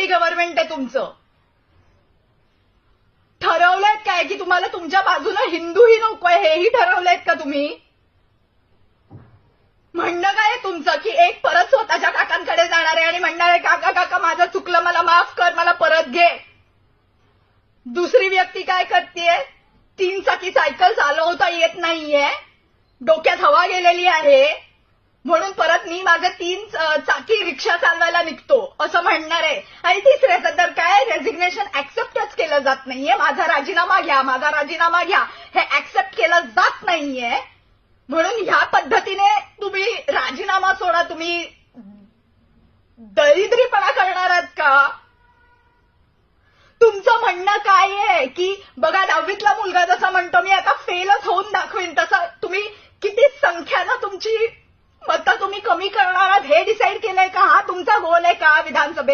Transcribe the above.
आघाडी government आहे तुमचं. ठरवलंय काय की तुम्हाला तुमच्या बाजूला हिंदूही नकोय, हेही ठरवलंयत का तुम्ही? म्हणणं काय आहे तुमचं की एक परत स्वतःच्या काकांकडे जाणार आहे आणि म्हणणार आहे काका काका माझं चुकलं, मला माफ कर, मला परत घे. दुसरी व्यक्ती काय करतेय, 3 चाकी सायकल चालवता येत नाहीये, डोक्यात हवा गेलेली आहे, म्हणून परत मी माझे 3 चाकी रिक्षा चालवायला निघतो असं म्हणणार आहे. आणि तिसऱ्याचं तर काय, रेझिग्नेशन ऍक्सेप्टच केलं जात नाहीये. माझा राजीनामा घ्या, माझा राजीनामा घ्या, हे ऍक्सेप्ट केलं जात नाहीये. म्हणून ह्या पद्धतीने तुम्ही राजीनामा सोडा, तुम्ही दरिद्रीपणा करणार आहात का? तुमचं म्हणणं काय आहे की बघा 10वीतला मुलगा जसा म्हणतो मी आता फेलच होऊन दाखवीन, तसं तुम्ही किती संख्यानं तुमची मतं तुम्ही कमी करणार आहात हे डिसाईड केलंय का? हा तुमचा गोल आहे का विधानसभेत?